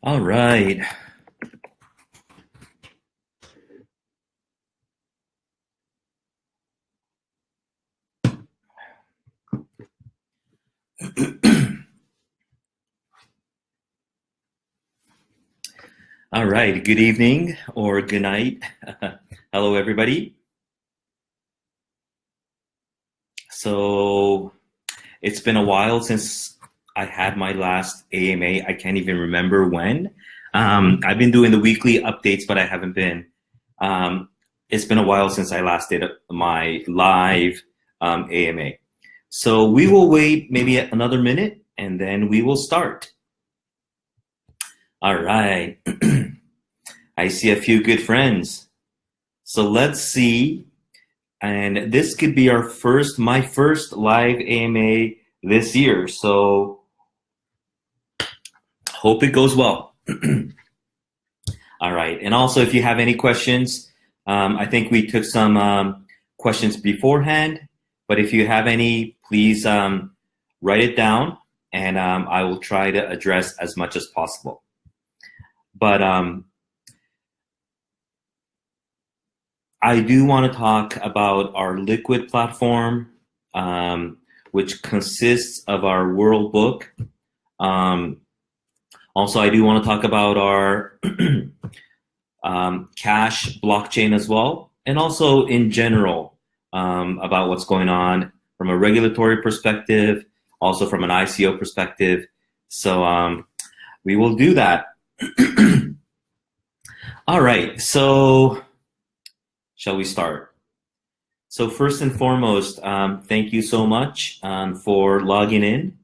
All right. All right. Good evening or good night. Hello, everybody. So it's been a while since I had my last AMA. I can't even remember when. I've been doing the weekly updates, but I haven't been. Um, it's been a while since I last did my live AMA. So we will wait maybe another minute and then we will start. All right. I see a few good friends. So let's see. And this could be my first live AMA this year. So hope it goes well. All right. And also, if you have any questions, I think we took some questions beforehand. But if you have any, please write it down, and I will try to address as much as possible. But I do want to talk about our Liquid platform, which consists of our World Book. Also, I do want to talk about our Cash blockchain as well, and also in general about what's going on from a regulatory perspective, also from an ICO perspective. So we will do that. All right, so shall we start? So first and foremost, thank you so much for logging in.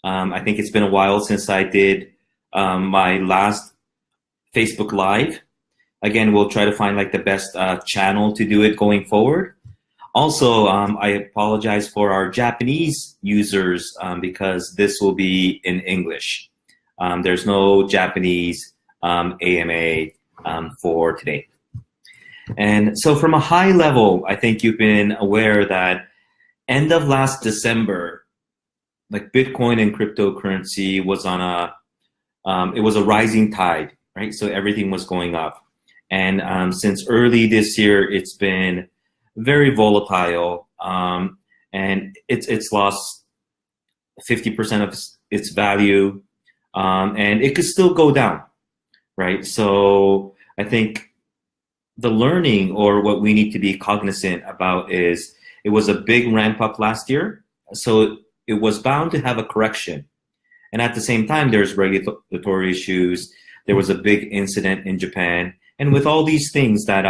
I think it's been a while since I did my last Facebook Live. Again, we'll try to find like the best channel to do it going forward. Also, I apologize for our Japanese users because this will be in English. There's no Japanese AMA for today. And so from a high level, I think you've been aware that end of last December, like Bitcoin and cryptocurrency was on it was a rising tide, right? So everything was going up. And since early this year, it's been very volatile, and it's lost 50% of its value, and it could still go down, right? So I think the learning, or what we need to be cognizant about, is it was a big ramp up last year, so it was bound to have a correction. And at the same time, there's regulatory issues. There was a big incident in Japan, and with all these things, that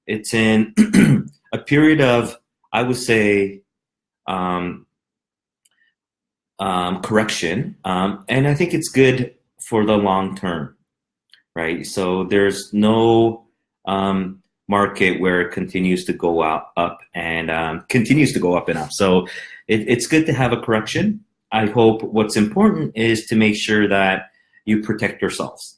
it's in a period of, I would say, correction, and I think it's good for the long term, right? So there's no market where it continues to go up and continues to go up and up. So it's good to have a correction. I hope what's important is to make sure that you protect yourselves,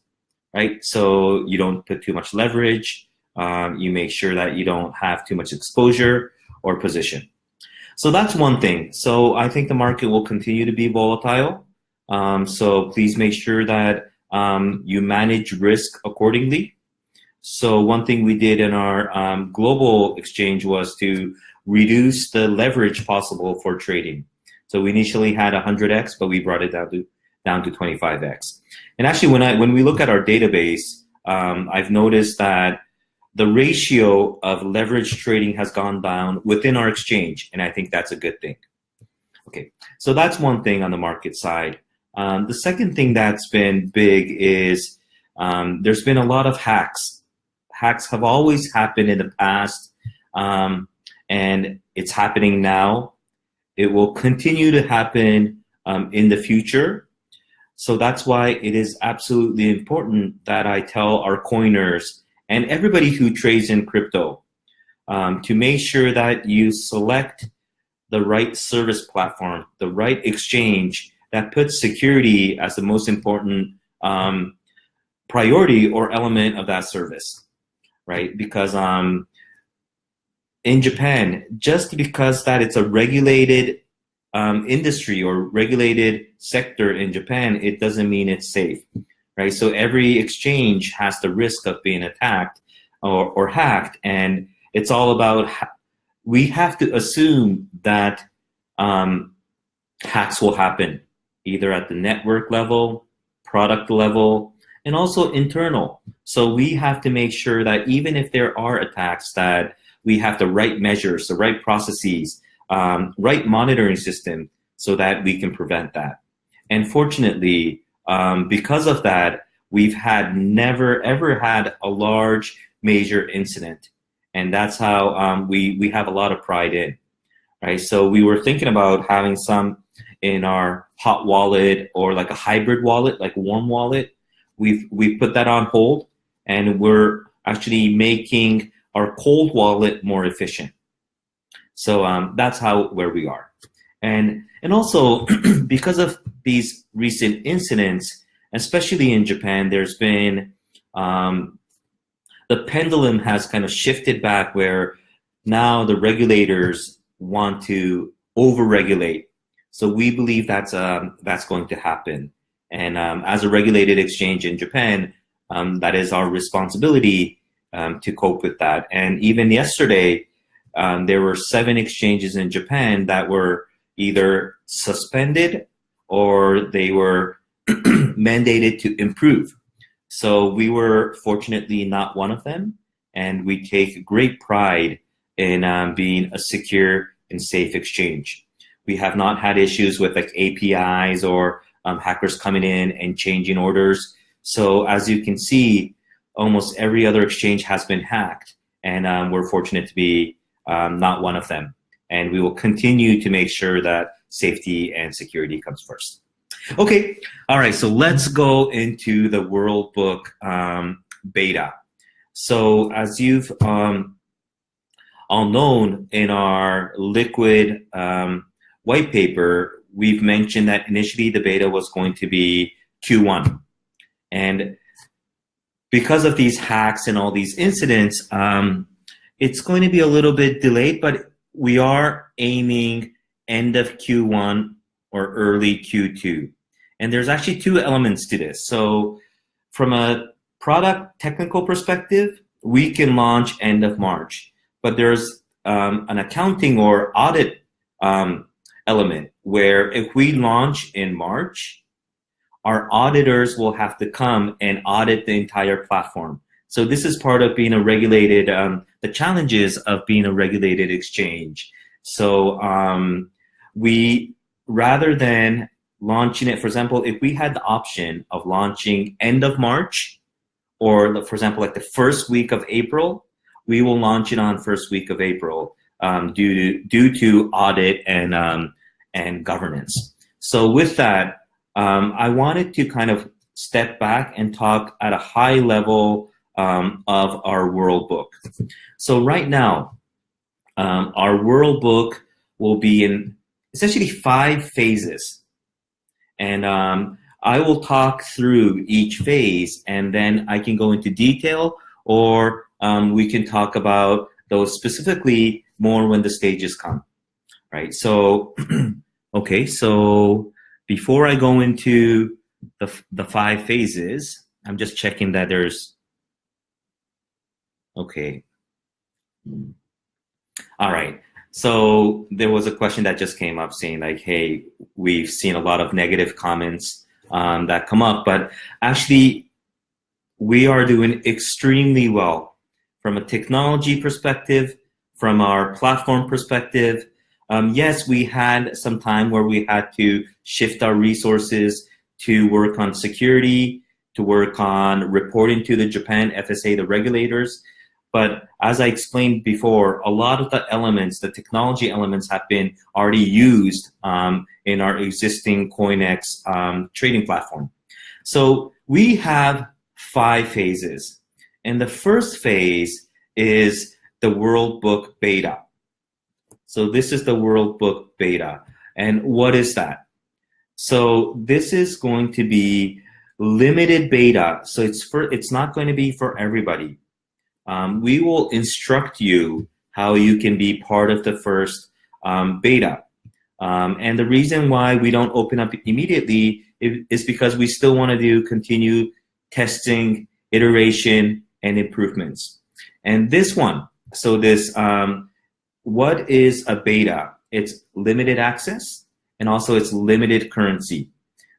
right? So you don't put too much leverage. You make sure that you don't have too much exposure or position. So that's one thing. So I think the market will continue to be volatile. So please make sure that you manage risk accordingly. So one thing we did in our global exchange was to reduce the leverage possible for trading. So we initially had 100x, but we brought it down to 25x. And actually, when we look at our database, I've noticed that the ratio of leverage trading has gone down within our exchange, and I think that's a good thing. Okay, so that's one thing on the market side. The second thing that's been big is there's been a lot of hacks. Hacks have always happened in the past, and it's happening now. It will continue to happen in the future. So that's why it is absolutely important that I tell our coiners and everybody who trades in crypto to make sure that you select the right service platform, the right exchange that puts security as the most important priority or element of that service, right? Because in Japan, just because that it's a regulated industry or regulated sector in Japan, it doesn't mean it's safe, right? So every exchange has the risk of being attacked or hacked, and it's all about we have to assume that hacks will happen either at the network level, product level, and also internal. So we have to make sure that even if there are attacks, that we have the right measures, the right processes, right monitoring system so that we can prevent that. And fortunately, because of that, we've never ever had a large major incident. And that's how we have a lot of pride in, right? So we were thinking about having some in our hot wallet or like a hybrid wallet, like warm wallet. We put that on hold, and we're actually making our cold wallet more efficient. So that's where we are. And also because of these recent incidents, especially in Japan, there's been the pendulum has kind of shifted back where now the regulators want to overregulate. So we believe that's going to happen. And as a regulated exchange in Japan, that is our responsibility to cope with that. And even yesterday, there were 7 exchanges in Japan that were either suspended or they were mandated to improve. So we were fortunately not one of them, and we take great pride in being a secure and safe exchange. We have not had issues with like APIs or hackers coming in and changing orders. So as you can see, almost every other exchange has been hacked, and we're fortunate to be not one of them. And we will continue to make sure that safety and security comes first. Okay, all right, so let's go into the World Book beta. So as you've all known, in our Liquid white paper, we've mentioned that initially the beta was going to be Q1. And because of these hacks and all these incidents, it's going to be a little bit delayed, but we are aiming end of Q1 or early Q2. And there's actually 2 elements to this. So from a product technical perspective, we can launch end of March, but there's an accounting or audit element where if we launch in March, our auditors will have to come and audit the entire platform. So this is part of being a regulated, the challenges of being a regulated exchange. So we, rather than launching it, for example, if we had the option of launching end of March, or for example, like the first week of April, we will launch it on first week of April due to audit and governance. So with that, I wanted to kind of step back and talk at a high level of our World Book. So right now, our World Book will be in essentially 5 phases. And I will talk through each phase, and then I can go into detail, or we can talk about those specifically more when the stages come, right? So, okay, so before I go into the 5 phases, I'm just checking that there's, okay. All right. So there was a question that just came up saying like, hey, we've seen a lot of negative comments that come up, but actually we are doing extremely well from a technology perspective, from our platform perspective. Yes, we had some time where we had to shift our resources to work on security, to work on reporting to the Japan FSA, the regulators. But as I explained before, a lot of the elements, the technology elements, have been already used in our existing CoinEx trading platform. So we have 5 phases. And the first phase is the World Book beta. So this is the World Book beta. And what is that? So this is going to be limited beta. So it's not going to be for everybody. We will instruct you how you can be part of the first beta. And the reason why we don't open up immediately is because we still want to do continued testing, iteration, and improvements. And this one, so this, what is a beta? It's limited access, and also it's limited currency.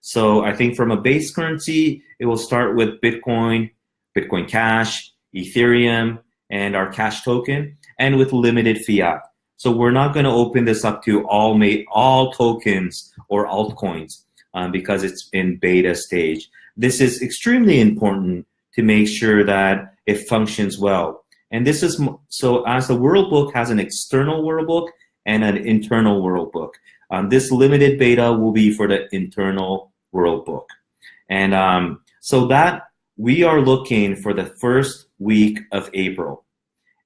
So I think from a base currency, it will start with Bitcoin, Bitcoin Cash, Ethereum, and our Cash token, and with limited fiat. So we're not going to open this up to all tokens or altcoins because it's in beta stage. This is extremely important to make sure that it functions well. And this is so as the World Book has an external World Book and an internal World Book. This limited beta will be for the internal World Book. And so that we are looking for the first week of April.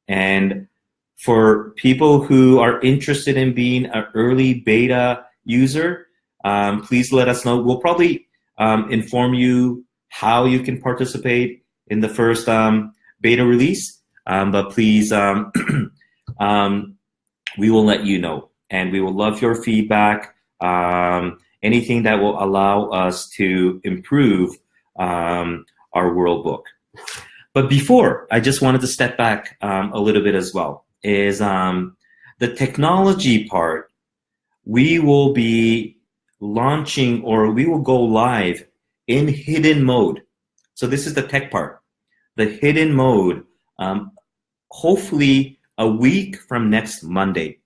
And for people who are interested in being an early beta user, please let us know. We'll probably inform you how you can participate in the first beta release. But please, we will let you know. And we will love your feedback, anything that will allow us to improve our World Book. But before, I just wanted to step back a little bit as well, is the technology part. We will be launching, or we will go live in hidden mode. So this is the tech part. The hidden mode, hopefully a week from next Monday.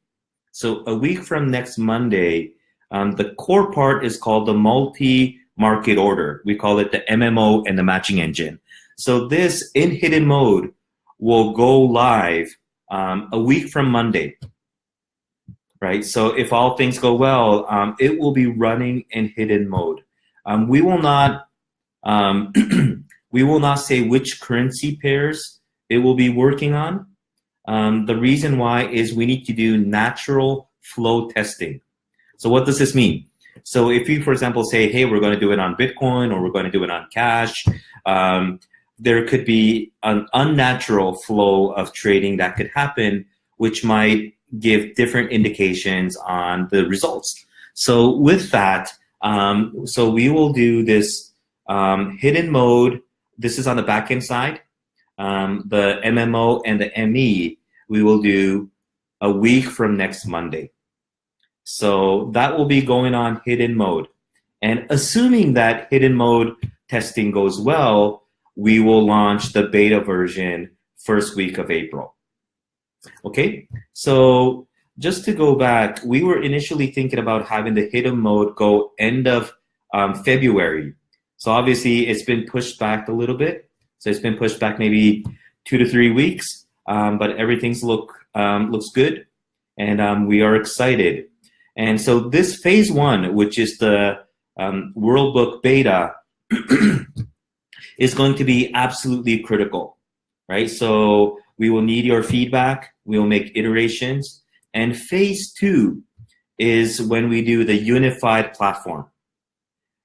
So a week from next Monday, the core part is called the multi-market order. We call it the MMO and the matching engine. So this in hidden mode will go live a week from Monday, right? So if all things go well, it will be running in hidden mode. We will not we will not say which currency pairs it will be working on. The reason why is we need to do natural flow testing. So what does this mean? So if you, for example, say, hey, we're going to do it on Bitcoin or we're going to do it on Cash, there could be an unnatural flow of trading that could happen, which might give different indications on the results. So with that, so we will do this hidden mode. This is on the backend side. The MMO and the ME, we will do a week from next Monday. So that will be going on hidden mode. And assuming that hidden mode testing goes well, we will launch the beta version first week of April. Okay, so just to go back, we were initially thinking about having the hidden mode go end of February. So obviously it's been pushed back a little bit. So it's been pushed back maybe 2 to 3 weeks, but everything's looks good, and we are excited. And so this phase 1, which is the World Book beta, is going to be absolutely critical, right? So we will need your feedback. We will make iterations. And phase 2 is when we do the unified platform.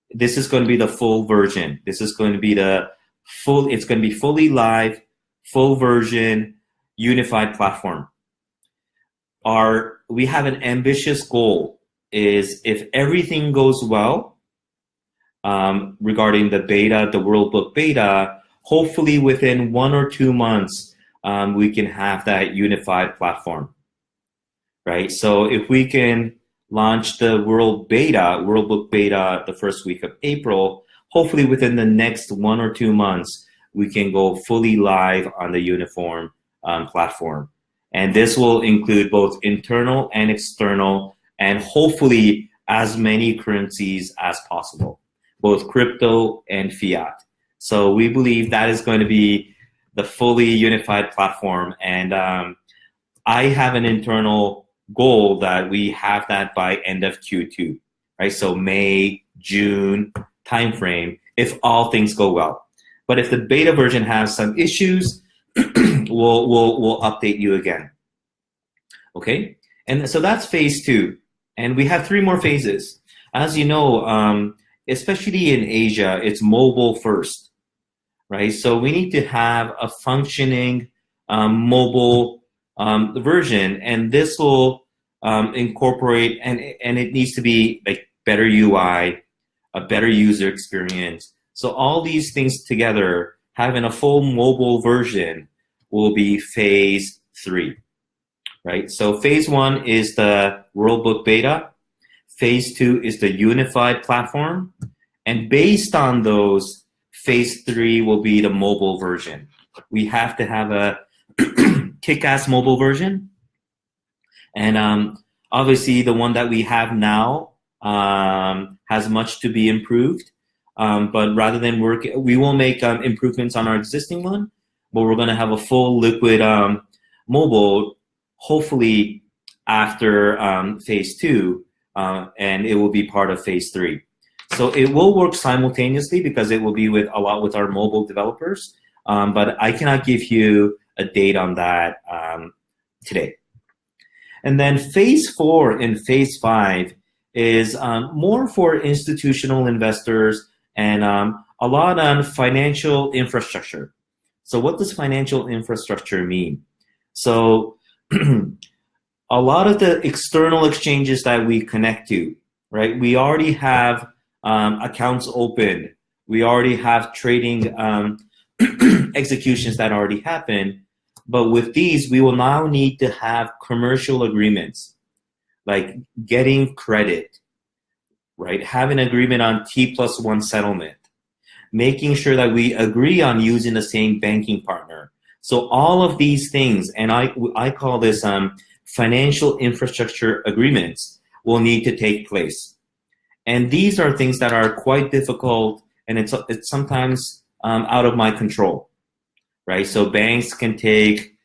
This is going to be the full version. This is going to be it's going to be fully live, full version, unified platform. We have an ambitious goal is if everything goes well regarding the beta, the World Book beta, hopefully within 1 or 2 months, we can have that unified platform, right? So if we can launch the World Book beta the first week of April, hopefully within the next 1 or 2 months, we can go fully live on the uniform platform. And this will include both internal and external, and hopefully as many currencies as possible, both crypto and fiat. So we believe that is going to be the fully unified platform. And I have an internal goal that we have that by end of Q2, right? So May, June timeframe, if all things go well. But if the beta version has some issues, we'll update you again. Okay, and so that's phase 2, and we have 3 more phases. As you know, especially in Asia, it's mobile first, right? So we need to have a functioning mobile version, and this will incorporate, and it needs to be like better UI, a better user experience. So all these things together, having a full mobile version will be phase 3, right? So phase 1 is the Worldbook beta. Phase 2 is the unified platform. And based on those, phase 3 will be the mobile version. We have to have a kick-ass mobile version. And obviously the one that we have now has much to be improved. But rather than we will make improvements on our existing one, but we're going to have a full liquid mobile, hopefully after phase 2, and it will be part of phase 3. So it will work simultaneously because it will be with our mobile developers, but I cannot give you a date on that today. And then phase 4 and phase 5 is more for institutional investors and a lot on financial infrastructure. So what does financial infrastructure mean? So a lot of the external exchanges that we connect to, right? We already have accounts open. We already have trading executions that already happen. But with these, we will now need to have commercial agreements, like getting credit, right? Have an agreement on T+1 settlement, making sure that we agree on using the same banking partner. So all of these things, and I call this financial infrastructure agreements, will need to take place. And these are things that are quite difficult, and it's sometimes out of my control, right? So banks can take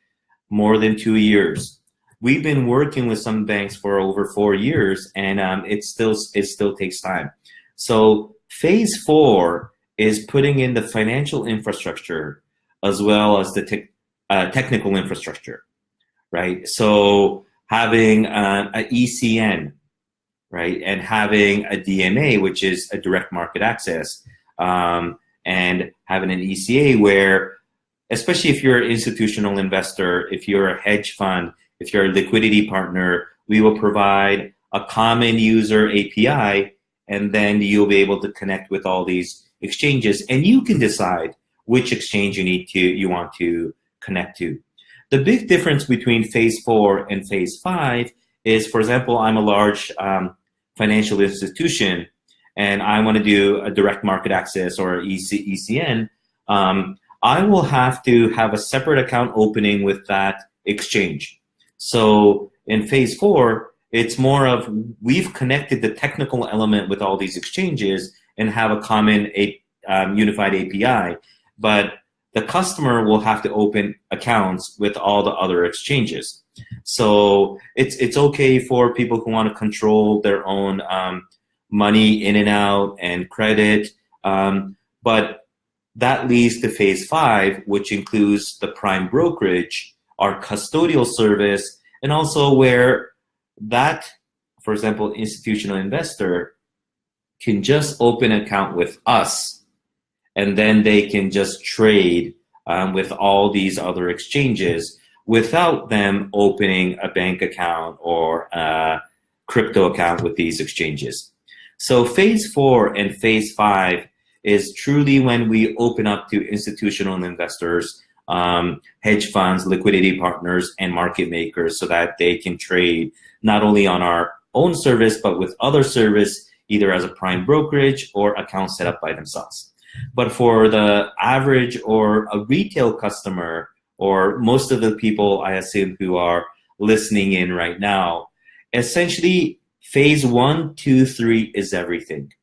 more than 2 years. We've been working with some banks for over 4 years, and it still takes time. So phase 4 is putting in the financial infrastructure as well as the technical infrastructure, right? So having an ECN, right, and having a DMA, which is a direct market access, and having an ECA where, especially if you're an institutional investor, if you're a hedge fund, if you're a liquidity partner, we will provide a common user API, and then you'll be able to connect with all these exchanges, and you can decide which exchange you want to connect to. The big difference between phase 4 and phase 5 is, for example, I'm a large financial institution, and I want to do a direct market access or ECN. I will have to have a separate account opening with that exchange. So in phase 4, it's more of we've connected the technical element with all these exchanges and have a common unified API, but the customer will have to open accounts with all the other exchanges. So it's okay for people who want to control their own money in and out and credit, but that leads to phase 5, which includes the prime brokerage, our custodial service, and also where that, for example, institutional investor can just open an account with us, and then they can just trade with all these other exchanges without them opening a bank account or a crypto account with these exchanges. So phase 4 and phase 5 is truly when we open up to institutional investors, hedge funds, liquidity partners, and market makers so that they can trade not only on our own service, but with other service, either as a prime brokerage or account set up by themselves. But for the average or a retail customer, or most of the people I assume who are listening in right now, essentially phase 1, 2, 3 is everything,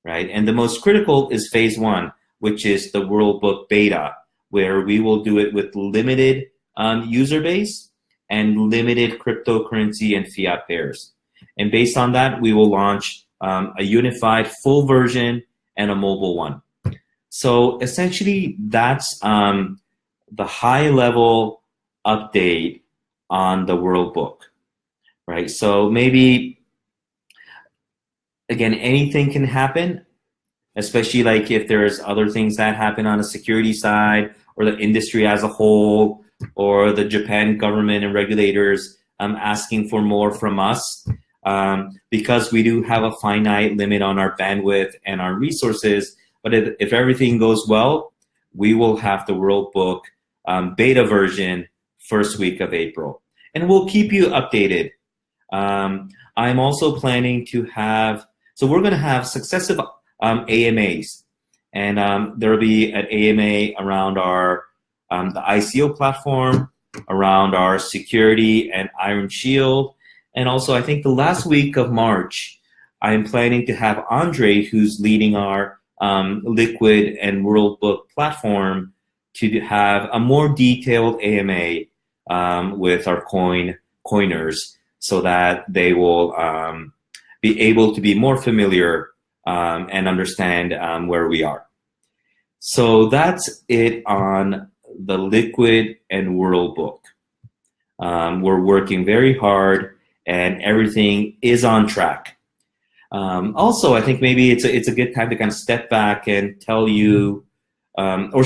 right? And the most critical is phase 1, which is the Worldbook beta, where we will do it with limited user base and limited cryptocurrency and fiat pairs. And based on that, we will launch a unified full version and a mobile one. So essentially, that's the high-level update on the Worldbook, right? So maybe, again, anything can happen, especially like if there's other things that happen on the security side or the industry as a whole or the Japan government and regulators asking for more from us because we do have a finite limit on our bandwidth and our resources. But if everything goes well, we will have the World Book beta version first week of April. And we'll keep you updated. I'm also planning to have, so we're going to have successive AMAs. And there will be an AMA around our the ICO platform, around our security and Iron Shield. And also, I think the last week of March, I'm planning to have Andre, who's leading our Liquid and World Book platform, to have a more detailed AMA with our coiners, so that they will be able to be more familiar and understand where we are. So that's it on the Liquid and World Book. We're working very hard, and everything is on track. Also, I think maybe it's a good time to kind of step back and tell you or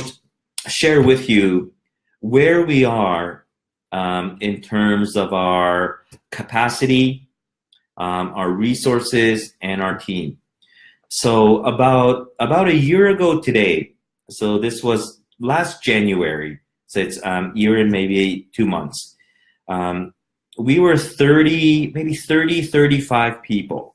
share with you where we are in terms of our capacity, our resources, and our team. So about a year ago today, so this was last January, so it's year and maybe 2 months, we were 35 people.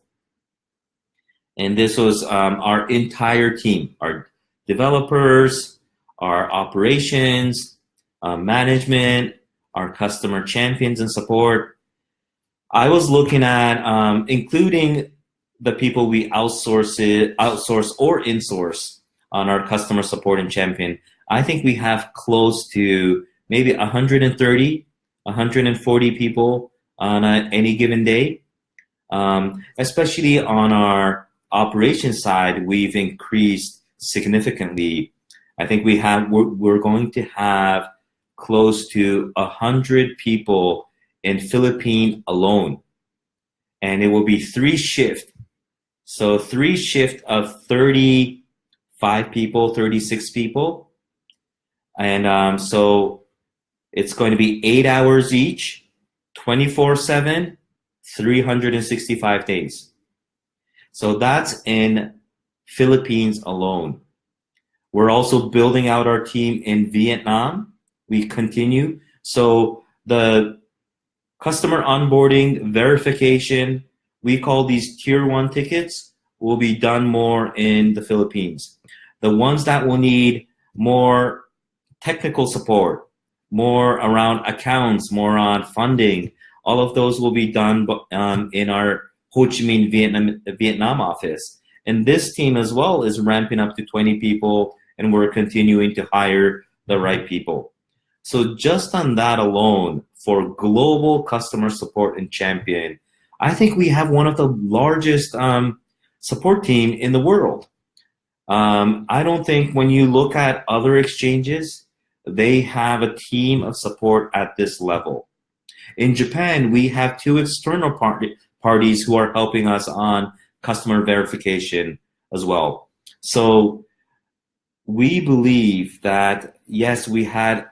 And this was our entire team, our developers, our operations, management, our customer champions and support. I was looking at including the people we outsource or insource on our customer support and champion. I think we have close to maybe 130, 140 people on any given day. Especially on our operations side, we've increased significantly. I think we're going to have close to 100 people in Philippines alone, and it will be 3 shifts. So 3 shifts of 35 people, 36 people, and so it's going to be 8 hours each, 24/7, 365 days. So that's in Philippines alone. We're also building out our team in Vietnam. We continue. So the customer onboarding, verification, we call these tier 1 tickets, will be done more in the Philippines. The ones that will need more technical support, more around accounts, more on funding, all of those will be done in our Ho Chi Minh, Vietnam office. And this team as well is ramping up to 20 people, and we're continuing to hire the right people. So just on that alone, for global customer support and champion, I think we have one of the largest support team in the world. I don't think when you look at other exchanges, they have a team of support at this level. In Japan, we have 2 external parties who are helping us on customer verification as well. So we believe that, yes, we had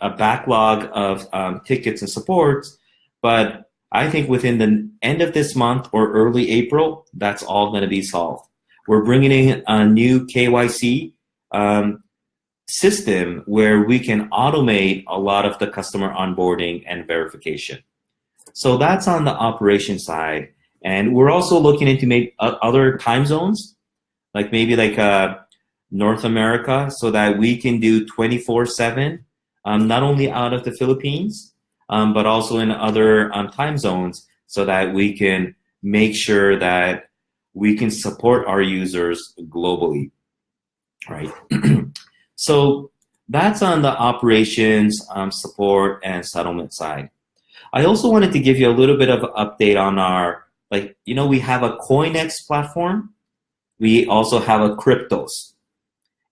a backlog of tickets and supports, but I think within the end of this month or early April, that's all going to be solved. We're bringing in a new KYC system where we can automate a lot of the customer onboarding and verification. So that's on the operation side. And we're also looking into maybe other time zones, like maybe like North America, so that we can do 24/7, not only out of the Philippines, but also in other time zones, so that we can make sure that we can support our users globally, right? So that's on the operations, support, and settlement side. I also wanted to give you a little bit of an update on our, we have a CoinEx platform. We also have a Cryptos.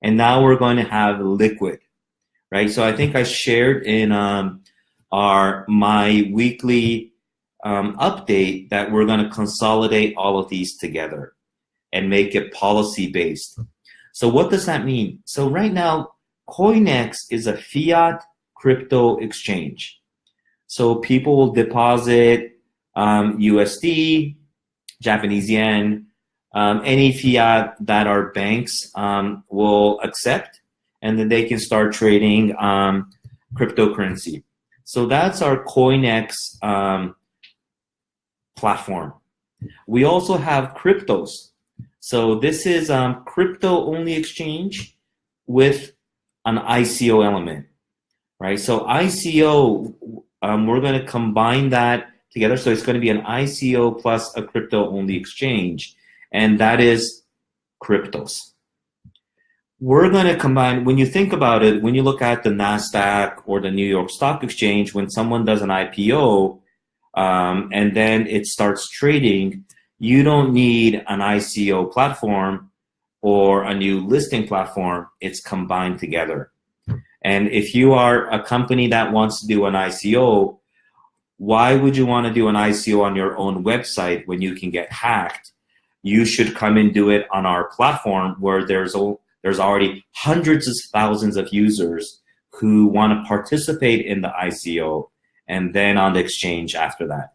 And now we're going to have Liquid, right? So I think I shared in my weekly update that we're going to consolidate all of these together and make it policy-based. So what does that mean? So right now, CoinEx is a fiat crypto exchange. So people will deposit USD, Japanese yen, any fiat that our banks will accept, and then they can start trading cryptocurrency. So that's our CoinEx platform. We also have cryptos. So this is crypto-only exchange with an ICO element, right? So ICO, we're going to combine that together. So it's going to be an ICO plus a crypto-only exchange, and that is cryptos. We're going to combine, when you think about it, when you look at the NASDAQ or the New York Stock Exchange, when someone does an IPO and then it starts trading, you don't need an ICO platform or a new listing platform. It's combined together. And if you are a company that wants to do an ICO, why would you want to do an ICO on your own website when you can get hacked? You should come and do it on our platform where there's already hundreds of thousands of users who want to participate in the ICO and then on the exchange after that.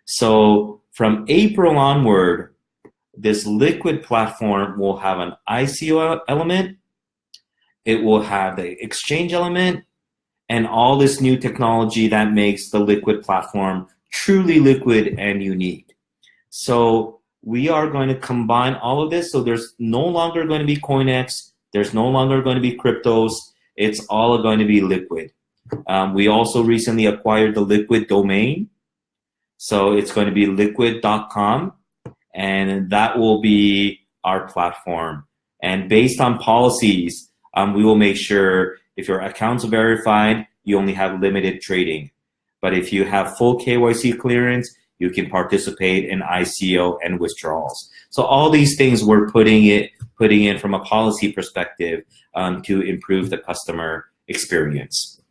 So from April onward, this Liquid platform will have an ICO element, it will have the exchange element, and all this new technology that makes the Liquid platform truly liquid and unique. So we are going to combine all of this. So there's no longer going to be CoinEx. There's no longer going to be cryptos. It's all going to be liquid. We also recently acquired the Liquid domain. So it's going to be liquid.com, and that will be our platform. And based on policies, we will make sure if your account's verified, you only have limited trading. But if you have full KYC clearance, you can participate in ICO and withdrawals. So all these things we're putting in from a policy perspective to improve the customer experience,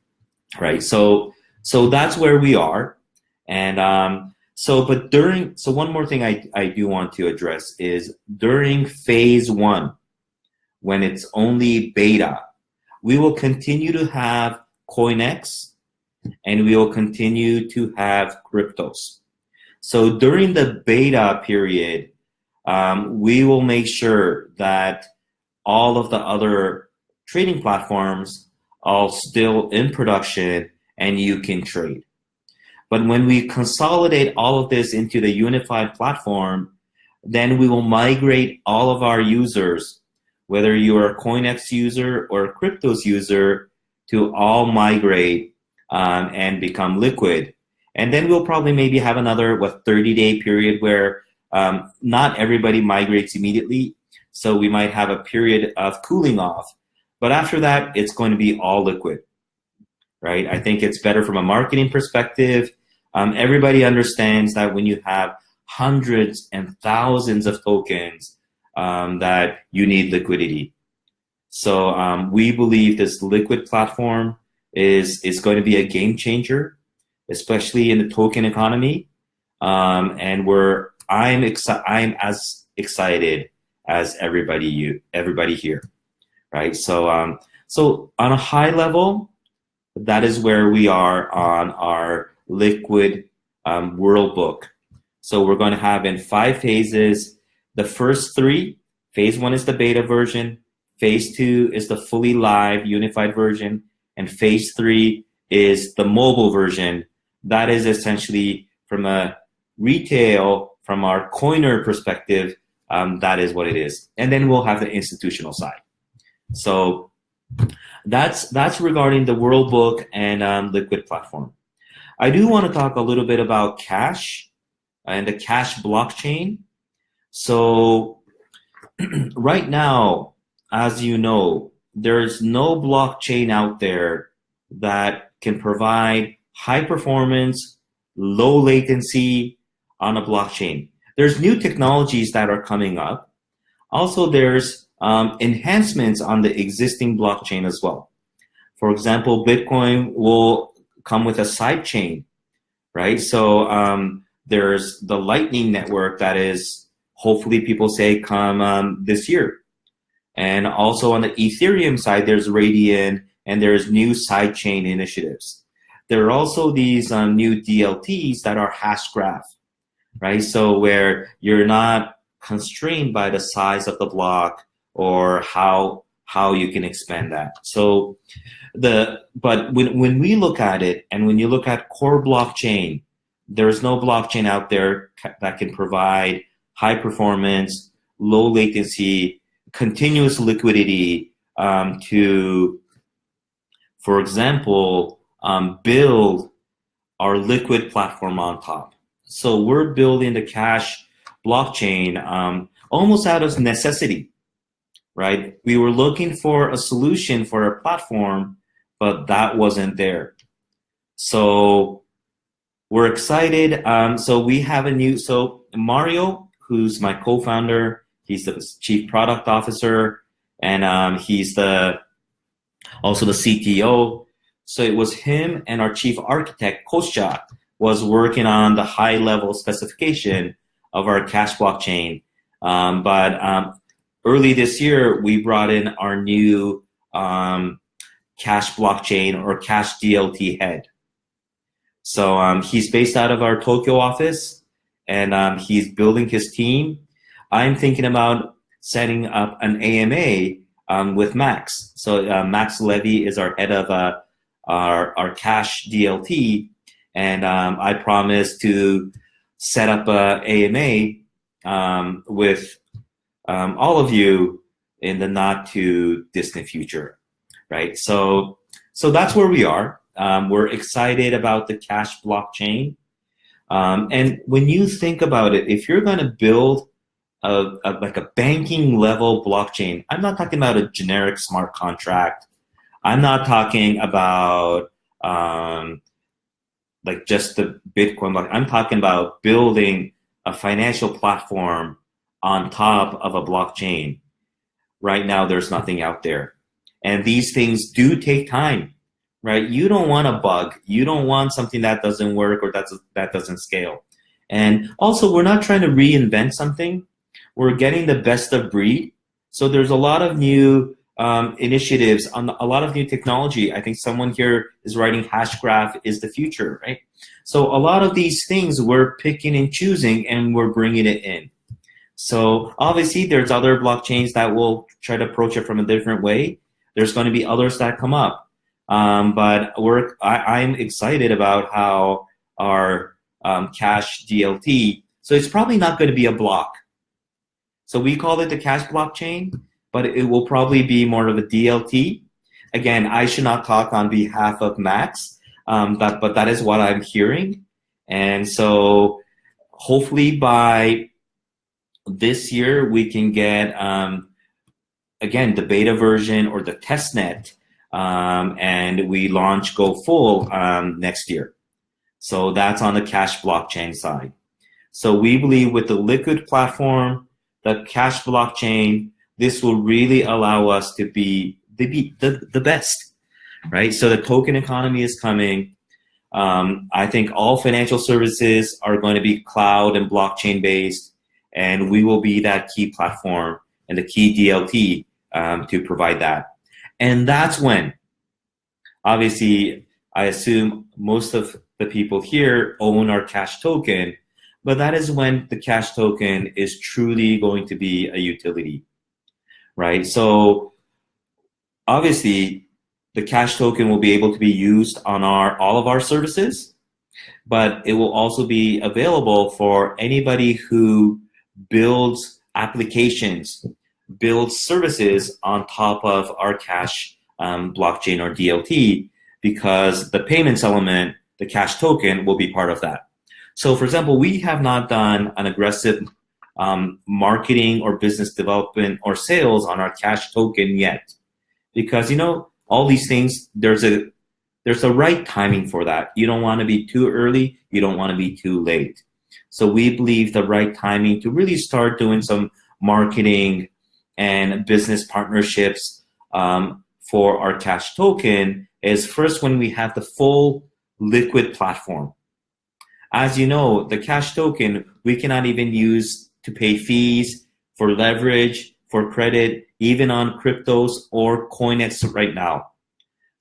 right? So that's where we are. And so one more thing I do want to address is during phase 1, when it's only beta, we will continue to have CoinEx and we will continue to have cryptos. So during the beta period, we will make sure that all of the other trading platforms are still in production and you can trade. But when we consolidate all of this into the unified platform, then we will migrate all of our users, whether you're a CoinEx user or a cryptos user, to all migrate and become liquid. And then we'll probably maybe have another 30-day period where not everybody migrates immediately. So we might have a period of cooling off. But after that, it's going to be all liquid, right? I think it's better from a marketing perspective. Everybody understands that when you have hundreds and thousands of tokens, that you need liquidity. So we believe this Liquid platform is going to be a game changer, especially in the token economy. And I'm as excited as everybody here, right? So on a high level, that is where we are on our Liquid World Book. So we're going to have in 5 phases. The first 3, phase 1 is the beta version, phase 2 is the fully live unified version, and phase 3 is the mobile version. That is essentially from a retail, from our coiner perspective, that is what it is. And then we'll have the institutional side. So that's regarding the World Book and Liquid platform. I do want to talk a little bit about Cash and the Cash blockchain. So right now, as you know, there's no blockchain out there that can provide high performance, low latency on a blockchain. There's new technologies that are coming up. Also, there's enhancements on the existing blockchain as well. For example, Bitcoin will come with a side chain, right? So there's the Lightning Network that is hopefully people say come this year. And also on the Ethereum side, there's Radian and there's new sidechain initiatives. there are also these new DLTs that are hash graph, right? So where you're not constrained by the size of the block or how you can expand that. So but when we look at it, and when you look at core blockchain, there's no blockchain out there that can provide high performance, low latency, continuous liquidity to, for example, build our liquid platform on top. So we're building the Cash blockchain almost out of necessity, right? We were looking for a solution for a platform, but that wasn't there. So we're excited. So we have so Mario, who's my co-founder, he's the chief product officer, and he's also the CTO. So it was him and our chief architect, Kostya, was working on the high-level specification of our Cash blockchain. But early this year, we brought in our new Cash blockchain or Cash DLT head. So he's based out of our Tokyo office, and he's building his team. I'm thinking about setting up an AMA with Max. So Max Levy is our head of our Cash DLT, and I promise to set up a AMA with all of you in the not too distant future, right? So that's where we are. We're excited about the Cash blockchain, and when you think about it, if you're going to build like a banking level blockchain, I'm not talking about a generic smart contract. I'm not talking about like just the Bitcoin block. I'm talking about building a financial platform on top of a blockchain. Right now, there's nothing out there. And these things do take time, right? You don't want a bug. You don't want something that doesn't work or that doesn't scale. And also, we're not trying to reinvent something. We're getting the best of breed. So there's a lot of new initiatives on a lot of new technology. I think someone here is writing Hashgraph is the future, right? So a lot of these things we're picking and choosing, and we're bringing it in. So obviously there's other blockchains that will try to approach it from a different way. There's going to be others that come up. But I'm excited about how our Cash DLT, so it's probably not going to be a block. So we call it the Cash blockchain, but it will probably be more of a DLT. Again, I should not talk on behalf of Max, but that is what I'm hearing. And so hopefully by this year, we can get, again, the beta version or the testnet, and we launch Go Full next year. So that's on the Cash blockchain side. So we believe with the Liquid platform, the Cash blockchain, this will really allow us to be the best, right? So the token economy is coming. I think all financial services are going to be cloud and blockchain based, and we will be that key platform and the key DLT to provide that. And that's when, obviously, I assume most of the people here own our Cash token, but that is when the Cash token is truly going to be a utility, right? So obviously, the Cash token will be able to be used on all of our services, but it will also be available for anybody who builds applications, builds services on top of our Cash blockchain or DLT, because the payments element, the Cash token, will be part of that. So for example, we have not done an aggressive marketing or business development or sales on our Cash token yet, because all these things, there's a right timing for that. You don't want to be too early, you don't want to be too late. So we believe the right timing to really start doing some marketing and business partnerships for our Cash token is first when we have the full Liquid platform. As you know, the Cash token, we cannot even use to pay fees, for leverage, for credit, even on cryptos or CoinEx right now.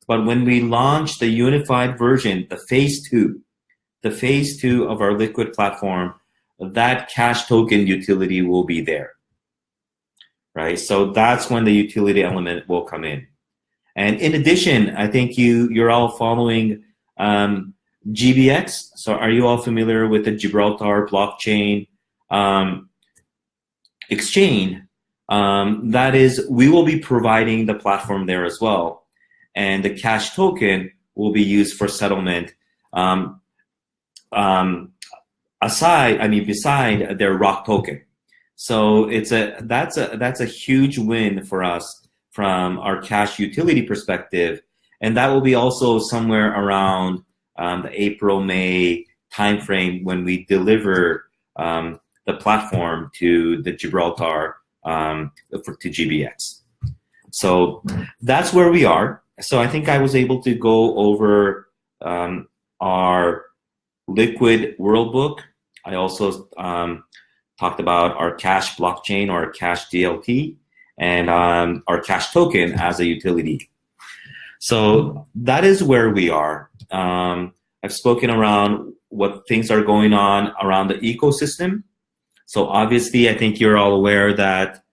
But when we launch the unified version, the phase two of our Liquid platform, that cash token utility will be there, right? So that's when the utility element will come in. And in addition, I think you're all following GBX. So are you all familiar with the Gibraltar blockchain exchange? That is, we will be providing the platform there as well. And the cash token will be used for settlement beside their ROC token. So that's a huge win for us from our cash utility perspective. And that will be also somewhere around the April-May timeframe when we deliver the platform to the Gibraltar to GBX. So that's where we are. So I think I was able to go over our Liquid World Book. I also talked about our cash blockchain or cash DLT and our cash token as a utility. So that is where we are. I've spoken around what things are going on around the ecosystem. So obviously, I think you're all aware that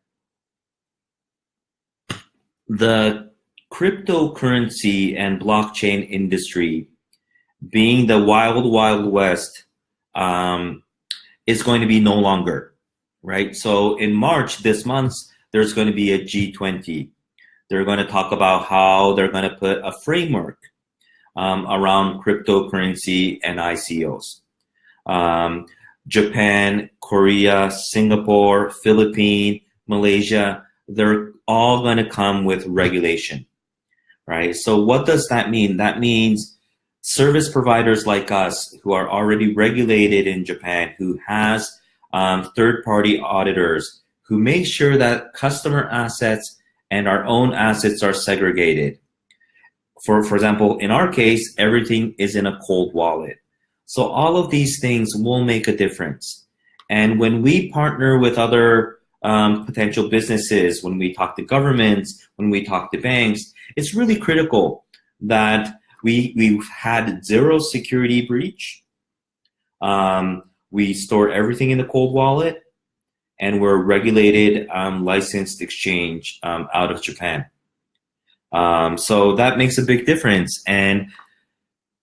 the cryptocurrency and blockchain industry, being the wild, wild west, is going to be no longer, right? So in March, this month, there's going to be a G20. They're going to talk about how they're going to put a framework around cryptocurrency and ICOs. Japan, Korea, Singapore, Philippines, Malaysia, they're all going to come with regulation, right? So what does that mean? That means service providers like us who are already regulated in Japan, who has third-party auditors, who make sure that customer assets and our own assets are segregated. For example, in our case, everything is in a cold wallet. So all of these things will make a difference. And when we partner with other potential businesses, when we talk to governments, when we talk to banks, it's really critical that we've had zero security breach. We store everything in the cold wallet, and we're a regulated, licensed exchange out of Japan. So that makes a big difference. And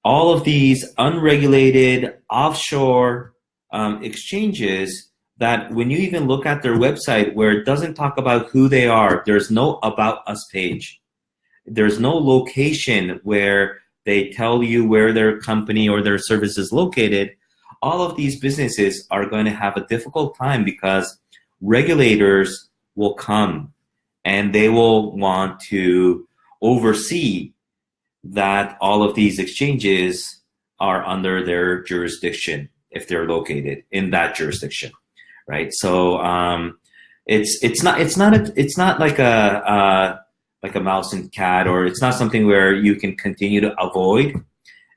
all of these unregulated offshore exchanges that when you even look at their website where it doesn't talk about who they are, there's no About Us page. There's no location where they tell you where their company or their service is located. All of these businesses are going to have a difficult time because regulators will come and they will want to oversee that all of these exchanges are under their jurisdiction if they're located in that jurisdiction, right? So it's not like a mouse and cat, or it's not something where you can continue to avoid.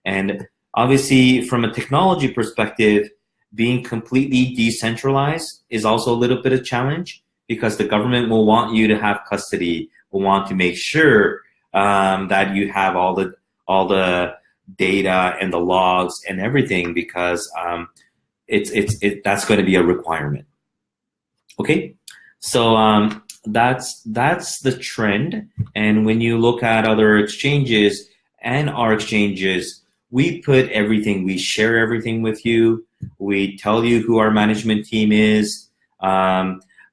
And obviously, from a technology perspective, being completely decentralized is also a little bit of a challenge because the government will want you to have custody, will want to make sure that you have all the data and the logs and everything because that's going to be a requirement. Okay, so that's the trend. And when you look at other exchanges and our exchanges, we put everything, we share everything with you. We tell you who our management team is.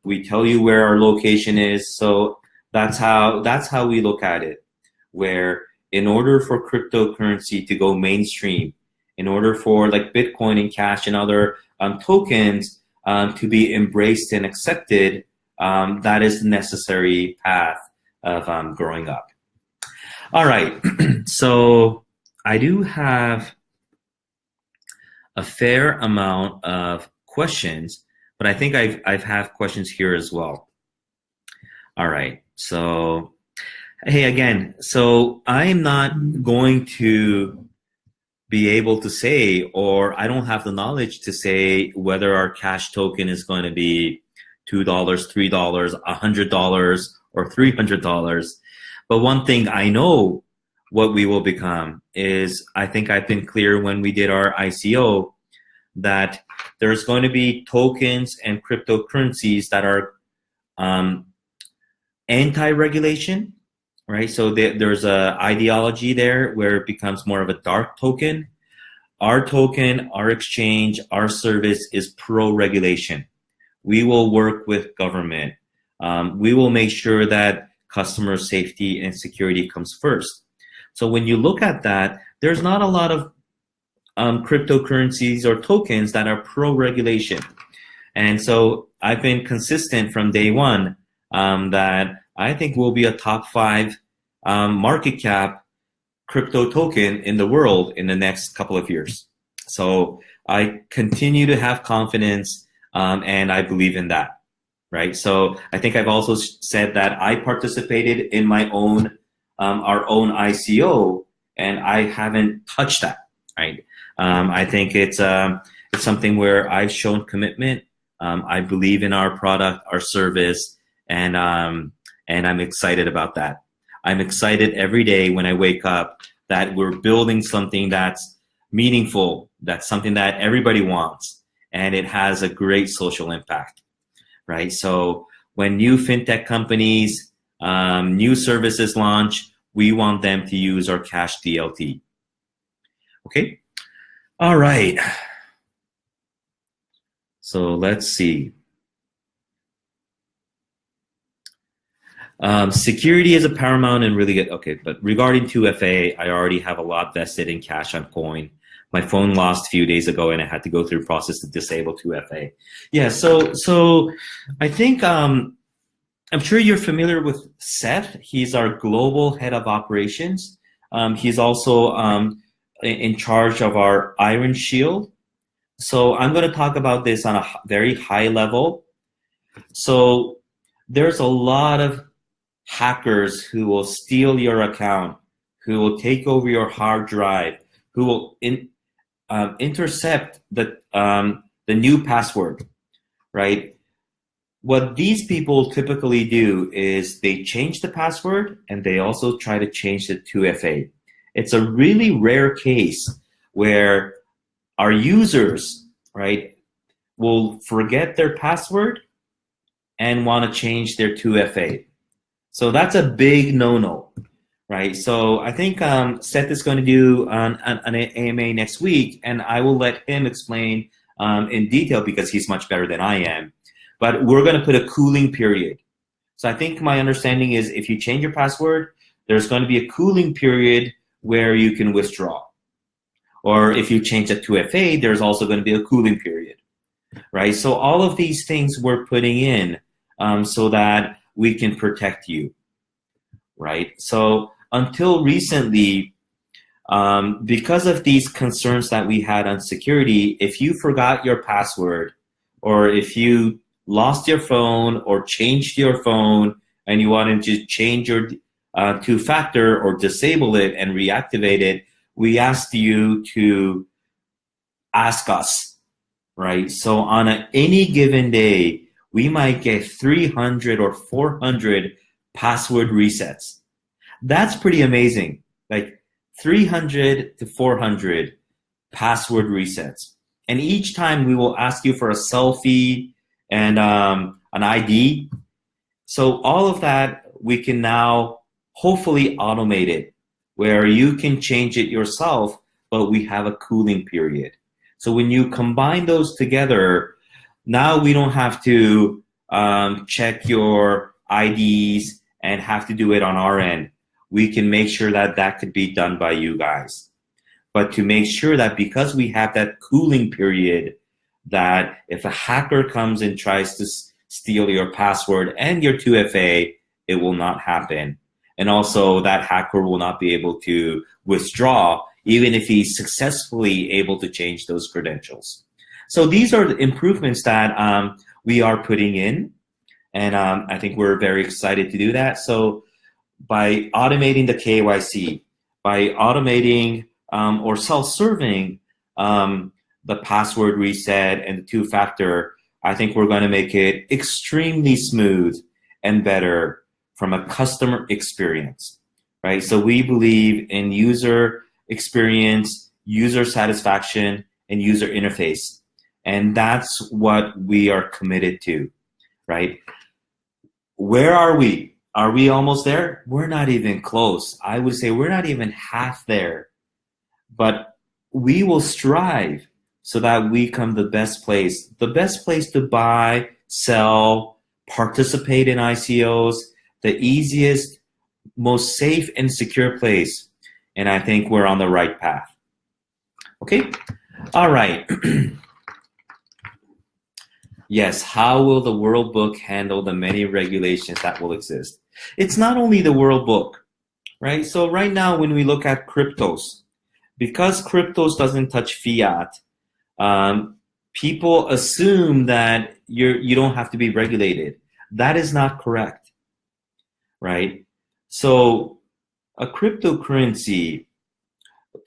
We tell you where our location is. So that's how we look at it, where in order for cryptocurrency to go mainstream, in order for like Bitcoin and cash and other tokens to be embraced and accepted, that is the necessary path of growing up. All right, so I do have a fair amount of questions, but I think I've have questions here as well. All right, so hey, again, so I'm not going to be able to say, or I don't have the knowledge to say whether our cash token is going to be $2, $3, $100, or $300. But one thing I know what we will become is, I think I've been clear when we did our ICO, that there's going to be tokens and cryptocurrencies that are anti-regulation, right? So there's a ideology there where it becomes more of a dark token. Our token, our exchange, our service is pro-regulation. We will work with government. We will make sure that customer safety and security comes first. So when you look at that, there's not a lot of cryptocurrencies or tokens that are pro-regulation. And so I've been consistent from day one that I think we'll be a top 5 market cap crypto token in the world in the next couple of years. So I continue to have confidence and I believe in that, right? So I think I've also said that I participated in my own, our own ICO, and I haven't touched that, right? I think it's something where I've shown commitment. I believe in our product, our service, and I'm excited about that. I'm excited every day when I wake up that we're building something that's meaningful, that's something that everybody wants, and it has a great social impact, right? So when new fintech companies, new services launch, we want them to use our Cash DLT. Okay? All right. So let's see. Security is a paramount and really good. Okay, but regarding 2FA, I already have a lot vested in cash on coin. My phone lost a few days ago, and I had to go through a process to disable 2FA. Yeah, so I think I'm sure you're familiar with Seth. He's our global head of operations. He's also in charge of our Iron Shield. So I'm going to talk about this on a very high level. So there's a lot of hackers who will steal your account, who will take over your hard drive, who will intercept the new password, right? What these people typically do is they change the password and they also try to change the 2FA. It's a really rare case where our users, right, will forget their password and want to change their 2FA. So that's a big no-no, right? So I think Seth is going to do an AMA next week, and I will let him explain in detail because he's much better than I am. But we're going to put a cooling period. So I think my understanding is if you change your password, there's going to be a cooling period where you can withdraw. Or if you change it to 2FA, there's also going to be a cooling period, right? So all of these things we're putting in so that we can protect you, right? So until recently, because of these concerns that we had on security, if you forgot your password or if you lost your phone or changed your phone and you wanted to change your two-factor or disable it and reactivate it, we asked you to ask us, right? So on any given day, we might get 300 or 400 password resets. That's pretty amazing. Like 300 to 400 password resets. And each time we will ask you for a selfie and an ID. So all of that, we can now hopefully automate it where you can change it yourself, but we have a cooling period. So when you combine those together, now we don't have to check your IDs and have to do it on our end. We can make sure that that could be done by you guys. But to make sure that because we have that cooling period, that if a hacker comes and tries to steal your password and your 2FA, it will not happen. And also that hacker will not be able to withdraw even if he's successfully able to change those credentials. So these are the improvements that we are putting in, and I think we're very excited to do that. So by automating the KYC, by automating or self-serving the password reset and the two-factor, I think we're going to make it extremely smooth and better from a customer experience. right? So we believe in user experience, user satisfaction, and user interface. And that's what we are committed to, right? Where are we? Are we almost there? We're not even close. I would say we're not even half there. But we will strive so that we become the best place to buy, sell, participate in ICOs, the easiest, most safe and secure place. And I think we're on the right path. Okay? All right. Yes, how will the World Book handle the many regulations that will exist? It's not only the World Book, right? So right now when we look at cryptos, because cryptos doesn't touch fiat, people assume that you don't have to be regulated. That is not correct, right? So a cryptocurrency,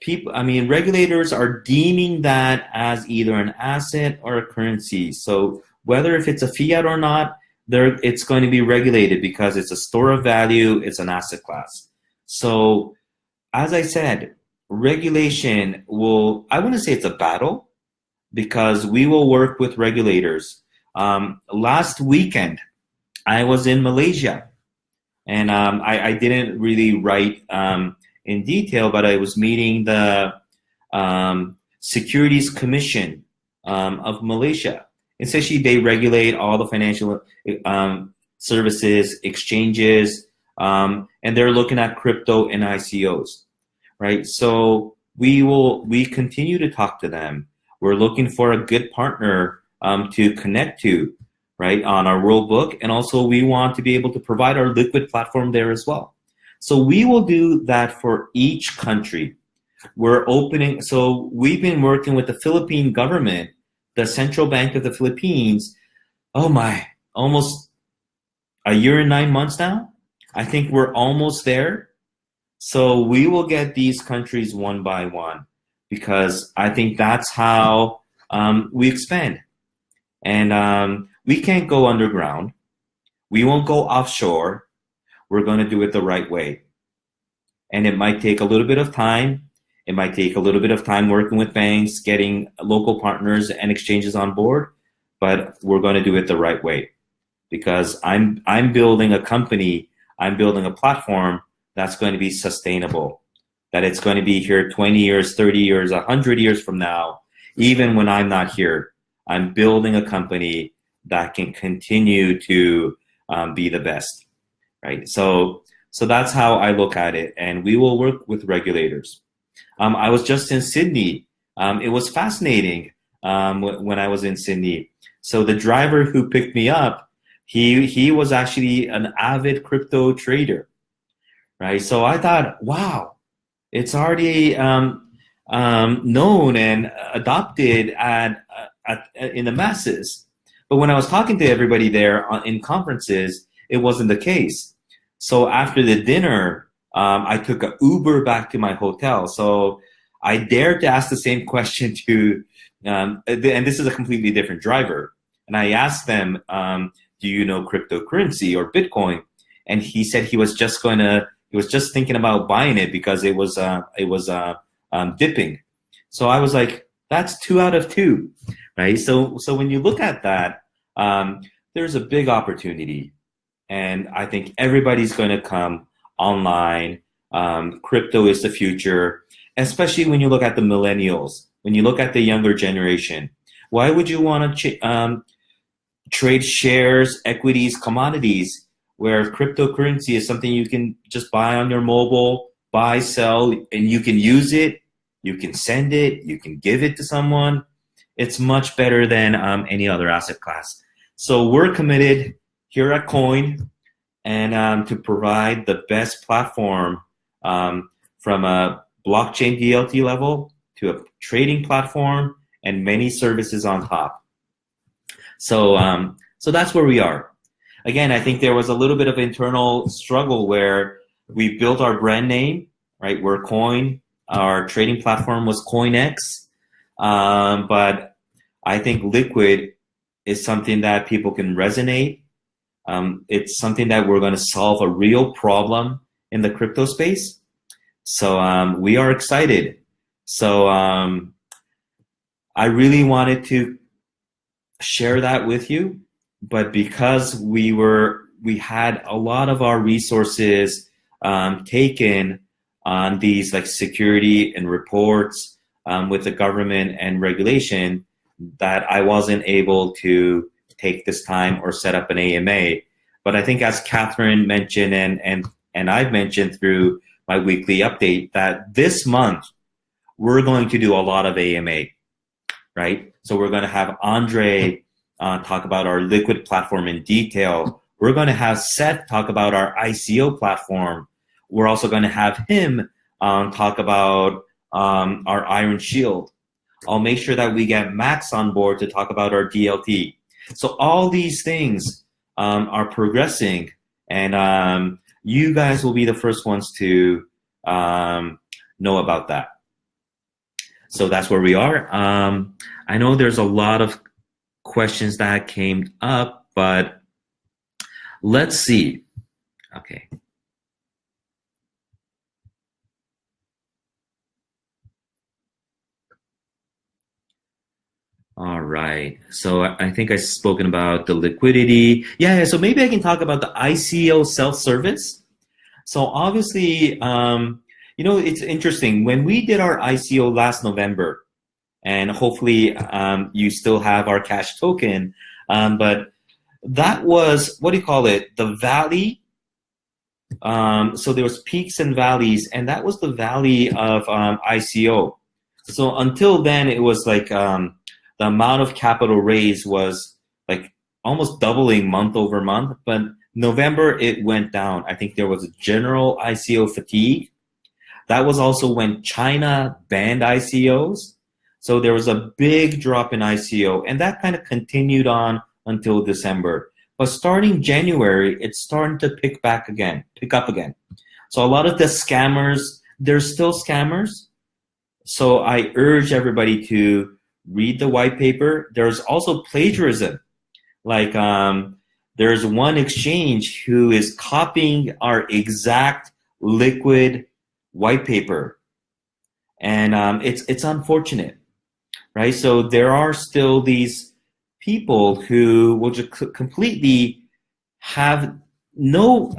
regulators are deeming that as either an asset or a currency. So whether if it's a fiat or not, it's going to be regulated because it's a store of value, it's an asset class. So as I said, regulation I wouldn't say it's a battle because we will work with regulators. Last weekend, I was in Malaysia and I didn't really write in detail, but I was meeting the Securities Commission of Malaysia. Essentially, they regulate all the financial services, exchanges, and they're looking at crypto and ICOs. Right, so we continue to talk to them. We're looking for a good partner to connect to, right, on our World Book, and also we want to be able to provide our liquid platform there as well. So we will do that for each country. So we've been working with the Philippine government, the Central Bank of the Philippines. Oh my, almost a year and 9 months now. I think we're almost there. So we will get these countries one by one because I think that's how we expand. And we can't go underground. We won't go offshore. We're going to do it the right way. And it might take a little bit of time. It might take a little bit of time working with banks, getting local partners and exchanges on board, but we're going to do it the right way because I'm building a company, I'm building a platform that's going to be sustainable, that it's going to be here 20 years, 30 years, 100 years from now. Even when I'm not here, I'm building a company that can continue to be the best, right? So that's how I look at it, and we will work with regulators. I was just in Sydney. It was fascinating when I was in Sydney. So the driver who picked me up, he was actually an avid crypto trader. Right, so I thought, wow, it's already known and adopted in the masses. But when I was talking to everybody there in conferences, it wasn't the case. So after the dinner, I took an Uber back to my hotel. So I dared to ask the same question to, and this is a completely different driver. And I asked them, do you know cryptocurrency or Bitcoin? And he said he was just thinking about buying it because it was dipping. So I was like, that's 2 out of 2, right? So when you look at that, there's a big opportunity, and I think everybody's going to come online. Crypto is the future, especially when you look at the millennials, when you look at the younger generation. Why would you want to trade shares, equities, commodities, where cryptocurrency is something you can just buy on your mobile, buy, sell, and you can use it, you can send it, you can give it to someone. It's much better than any other asset class. So we're committed here at Coin and to provide the best platform from a blockchain DLT level to a trading platform and many services on top. So that's where we are. Again, I think there was a little bit of internal struggle where we built our brand name, right? We're Coin. Our trading platform was CoinX. But I think Liquid is something that people can resonate. It's something that we're going to solve a real problem in the crypto space. So we are excited. So I really wanted to share that with you, but because we had a lot of our resources taken on these like security and reports with the government and regulation, that I wasn't able to take this time or set up an AMA. But I think as Catherine mentioned and I've mentioned through my weekly update, that this month we're going to do a lot of AMA, right? So we're going to have Andre talk about our Liquid platform in detail. We're going to have Seth talk about our ICO platform. We're also going to have him talk about our Iron Shield. I'll make sure that we get Max on board to talk about our DLT. So all these things are progressing, and you guys will be the first ones to know about that. So that's where we are. I know there's a lot of questions that came up, but let's see. Okay. All right. So I think I've spoken about the liquidity. Yeah, so maybe I can talk about the ICO self-service. So obviously, it's interesting. When we did our ICO last November, and hopefully you still have our cash token, but that was, what do you call it? The valley. So there was peaks and valleys, and that was the valley of ICO. So until then, it was like the amount of capital raised was like almost doubling month over month, but November it went down. I think there was a general ICO fatigue. That was also when China banned ICOs. So there was a big drop in ICO, and that kind of continued on until December. But starting January, it's starting to pick up again. So a lot of the scammers, there's still scammers. So I urge everybody to read the white paper. There's also plagiarism. Like there's one exchange who is copying our exact Liquid white paper. And it's unfortunate, right? So there are still these people who will just completely have no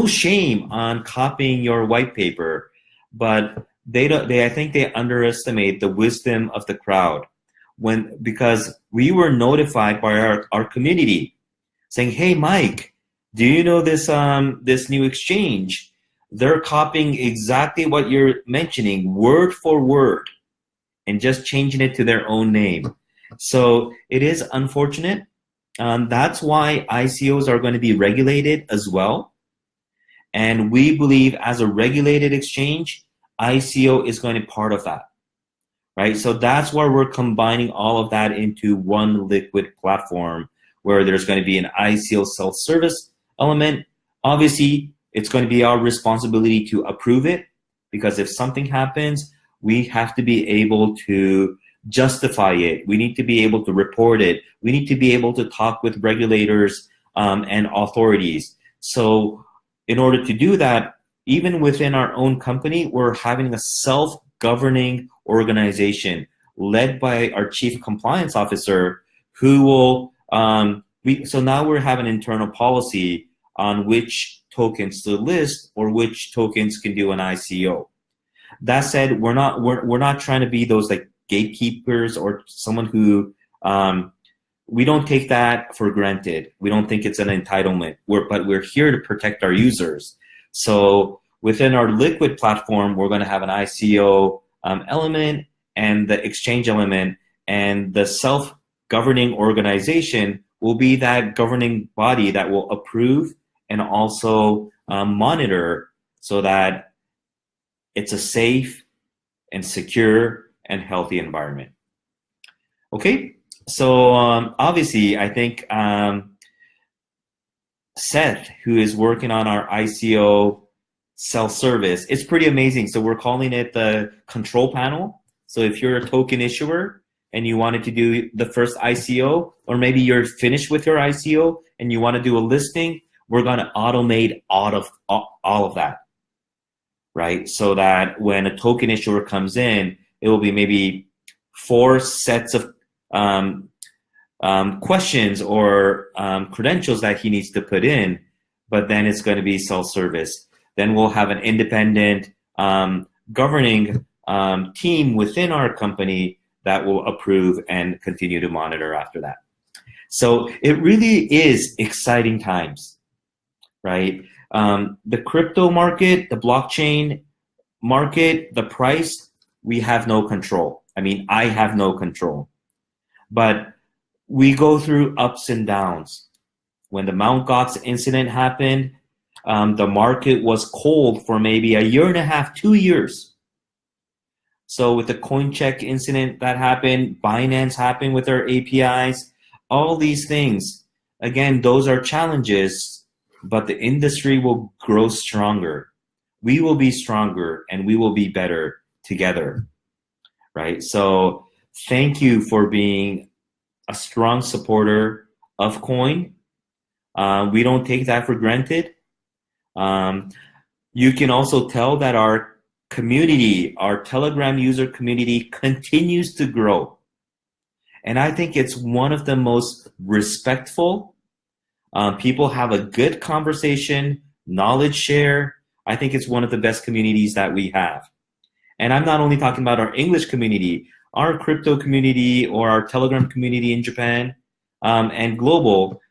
shame on copying your white paper, but I think they underestimate the wisdom of the crowd. Because we were notified by our community saying, "Hey, Mike, do you know this new exchange? They're copying exactly what you're mentioning, word for word, and just changing it to their own name." So it is unfortunate. That's why ICOs are going to be regulated as well. And we believe as a regulated exchange, ICO is going to be part of that. Right, so that's why we're combining all of that into one Liquid platform, where there's going to be an ICO self-service element. Obviously, it's going to be our responsibility to approve it, because if something happens, we have to be able to justify it. We need to be able to report it. We need to be able to talk with regulators and authorities. So in order to do that, even within our own company, we're having a self-governing organization led by our chief compliance officer, who will so now we have an internal policy on which tokens to list or which tokens can do an ICO. That said, we're not trying to be those like gatekeepers or someone who we don't take that for granted. We don't think it's an entitlement. But we're here to protect our users. So within our Liquid platform, we're going to have an ICO element and the exchange element, and the self-governing organization will be that governing body that will approve and also monitor, so that it's a safe and secure and healthy environment. Okay, so obviously I think Seth, who is working on our ICO self-service, it's pretty amazing. So we're calling it the control panel. So if you're a token issuer and you wanted to do the first ICO, or maybe you're finished with your ICO and you want to do a listing, we're going to automate all of that. right? So that when a token issuer comes in, it will be maybe 4 sets of questions or credentials that he needs to put in, but then it's going to be self-service. Then we'll have an independent governing team within our company that will approve and continue to monitor after that. So it really is exciting times, right? The crypto market, the blockchain market, the price, we have no control. I mean, I have no control. But we go through ups and downs. When the Mt. Gox incident happened, the market was cold for maybe a year and a half, 2 years. So with the CoinCheck incident that happened, Binance happened with their APIs, all these things. Again, those are challenges, but the industry will grow stronger. We will be stronger and we will be better together, right? So thank you for being a strong supporter of Coin. We don't take that for granted. You can also tell that our community, our Telegram user community, continues to grow. And I think it's one of the most respectful. People have a good conversation, knowledge share. I think it's one of the best communities that we have. And I'm not only talking about our English community, our crypto community or our Telegram community in Japan and global.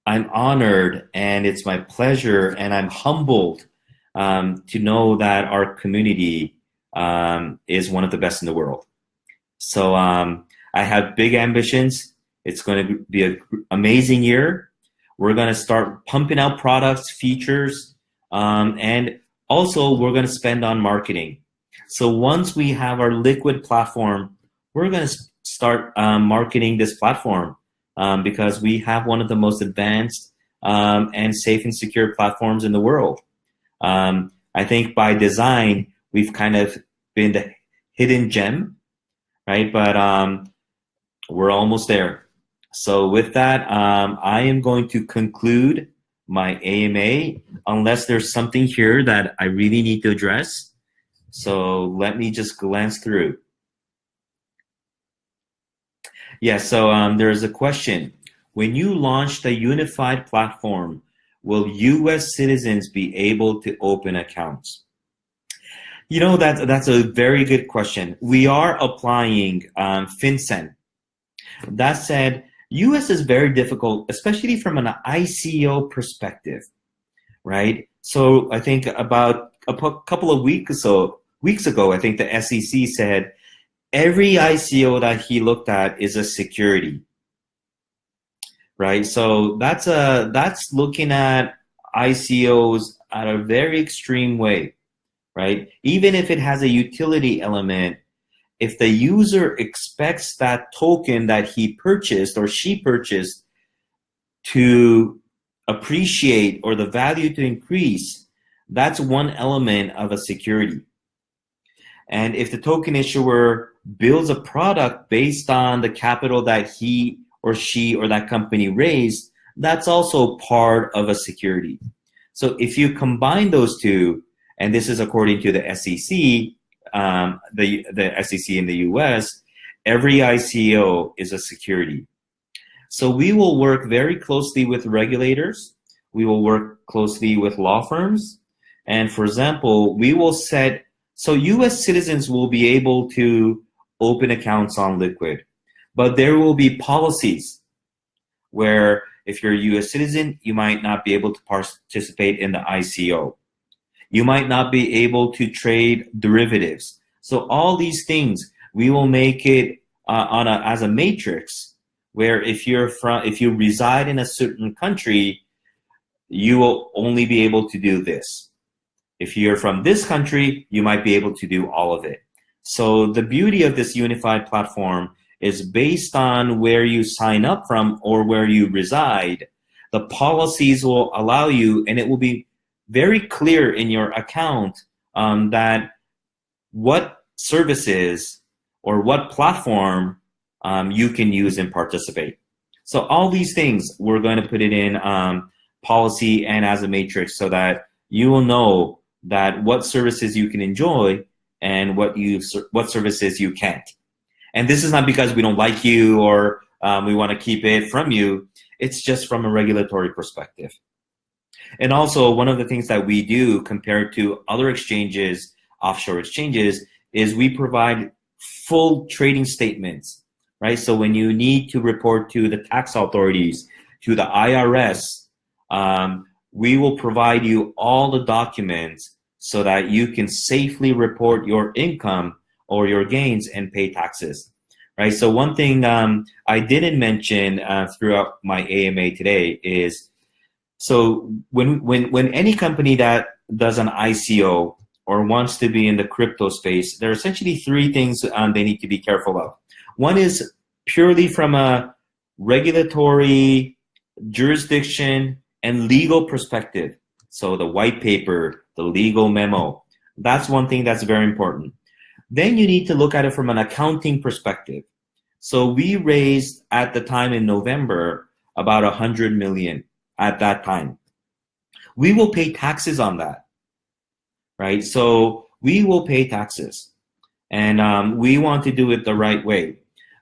I'm honored, and it's my pleasure, and I'm humbled to know that our community is one of the best in the world. So I have big ambitions. It's going to be an amazing year. We're going to start pumping out products, features, and also we're going to spend on marketing. So once we have our Liquid platform, we're going to start marketing this platform because we have one of the most advanced and safe and secure platforms in the world. I think by design, we've kind of been the hidden gem, right? But we're almost there. So with that, I am going to conclude my AMA unless there's something here that I really need to address. So let me just glance through. Yeah, so there's a question. When you launch the unified platform, will U.S. citizens be able to open accounts? You know, that's a very good question. We are applying FinCEN. That said, U.S. is very difficult, especially from an ICO perspective, right? So I think about a couple of weeks ago, I think the SEC said every ICO that he looked at is a security, right? So that's looking at ICOs at a very extreme way, right? Even if it has a utility element, if the user expects that token that he purchased or she purchased to appreciate or the value to increase, that's one element of a security. And if the token issuer builds a product based on the capital that he or she or that company raised, that's also part of a security. So if you combine those two, and this is according to the SEC, the SEC in the US, every ICO is a security. So we will work very closely with regulators. We will work closely with law firms. And for example, we will set, so US citizens will be able to open accounts on Liquid, but there will be policies where if you're a US citizen, you might not be able to participate in the ICO. You might not be able to trade derivatives. So all these things, we will make it as a matrix where if you reside in a certain country, you will only be able to do this. If you're from this country, you might be able to do all of it. So the beauty of this unified platform is based on where you sign up from or where you reside, the policies will allow you, and it will be very clear in your account that what services or what platform you can use and participate. So all these things, we're going to put it in policy and as a matrix so that you will know that what services you can enjoy and what services you can't. And this is not because we don't like you or we want to keep it from you. It's just from a regulatory perspective. And also, one of the things that we do compared to other exchanges, offshore exchanges, is we provide full trading statements, right? So when you need to report to the tax authorities, to the IRS, we will provide you all the documents so that you can safely report your income or your gains and pay taxes, right? So one thing I didn't mention throughout my AMA today is, so when any company that does an ICO or wants to be in the crypto space, there are essentially three things they need to be careful of. One is purely from a regulatory, jurisdiction, and legal perspective. So the white paper, the legal memo, that's one thing that's very important. Then you need to look at it from an accounting perspective. So we raised at the time in November about 100 million at that time. We will pay taxes on that, right? So we will pay taxes, and we want to do it the right way.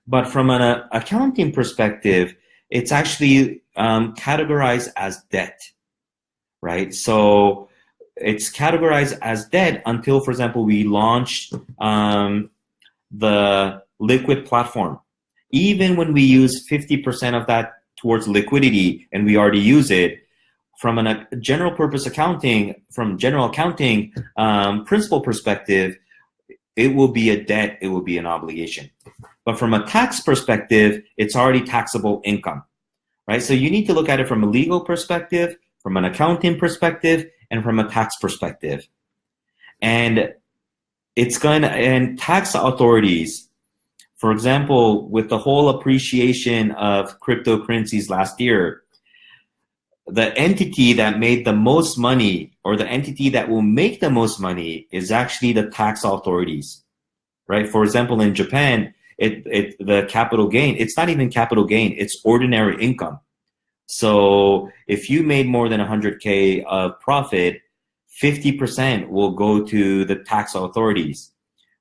But from an accounting perspective, it's actually categorized as debt, right? So it's categorized as debt until, for example, we launched the Liquid platform. Even when we use 50% of that towards liquidity and we already use it, from a general purpose accounting, from general accounting principle perspective, it will be a debt, it will be an obligation. But from a tax perspective, it's already taxable income, right? So you need to look at it from a legal perspective, from an accounting perspective, and from a tax perspective. And and tax authorities, for example, with the whole appreciation of cryptocurrencies last year, the entity that made the most money, or the entity that will make the most money, is actually the tax authorities, right? For example, in Japan, the capital gain, it's not even capital gain, it's ordinary income. So if you made more than 100K of profit, 50% will go to the tax authorities,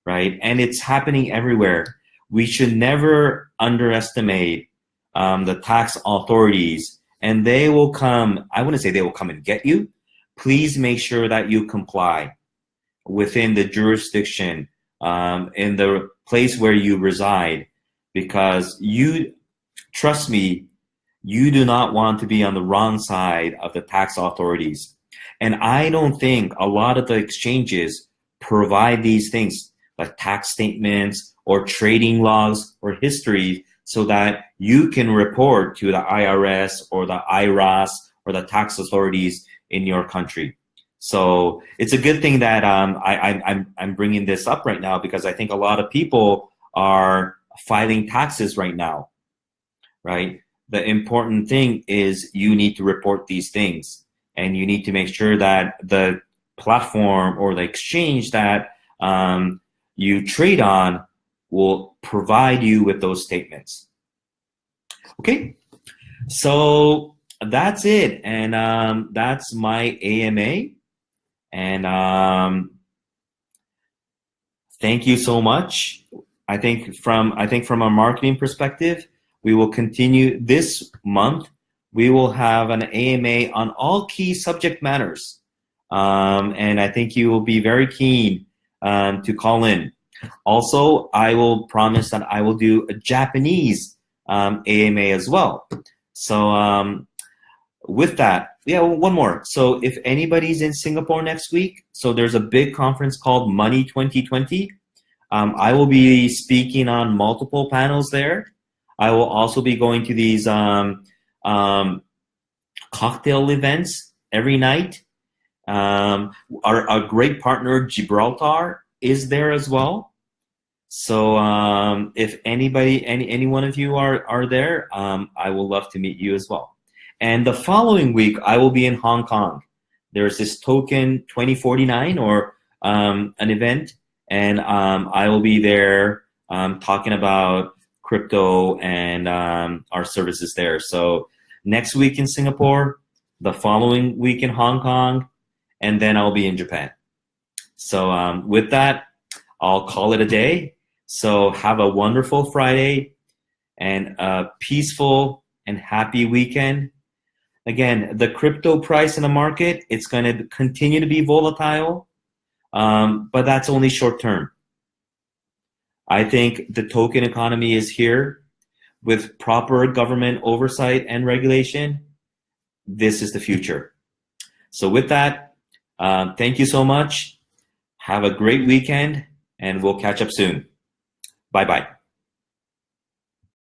right? And it's happening everywhere. We should never underestimate the tax authorities, and they will come, I wouldn't say they will come and get you. Please make sure that you comply within the jurisdiction, in the place where you reside, because trust me, you do not want to be on the wrong side of the tax authorities. And I don't think a lot of the exchanges provide these things like tax statements or trading logs or history so that you can report to the IRS or the IRAS or the tax authorities in your country. So it's a good thing that I'm bringing this up right now, because I think a lot of people are filing taxes right now, right? The important thing is you need to report these things, and you need to make sure that the platform or the exchange that you trade on will provide you with those statements. Okay, so that's it, and that's my AMA. And thank you so much. I think from a marketing perspective, we will continue this month. We will have an AMA on all key subject matters, and I think you will be very keen to call in. Also, I will promise that I will do a Japanese AMA as well. So with that, yeah, one more. So if anybody's in Singapore next week, so there's a big conference called Money 2020. I will be speaking on multiple panels there. I will also be going to these cocktail events every night. Our great partner Gibraltar is there as well. So if any one of you are there, I will love to meet you as well. And the following week, I will be in Hong Kong. There's this Token 2049 or an event, and I will be there talking about crypto and our services there. So next week in Singapore, the following week in Hong Kong, and then I'll be in Japan. So with that, I'll call it a day. So have a wonderful Friday and a peaceful and happy weekend. Again, the crypto price in the market, it's going to continue to be volatile, but that's only short term. I think the token economy is here with proper government oversight and regulation. This is the future. So with that, thank you so much. Have a great weekend, and we'll catch up soon. Bye-bye.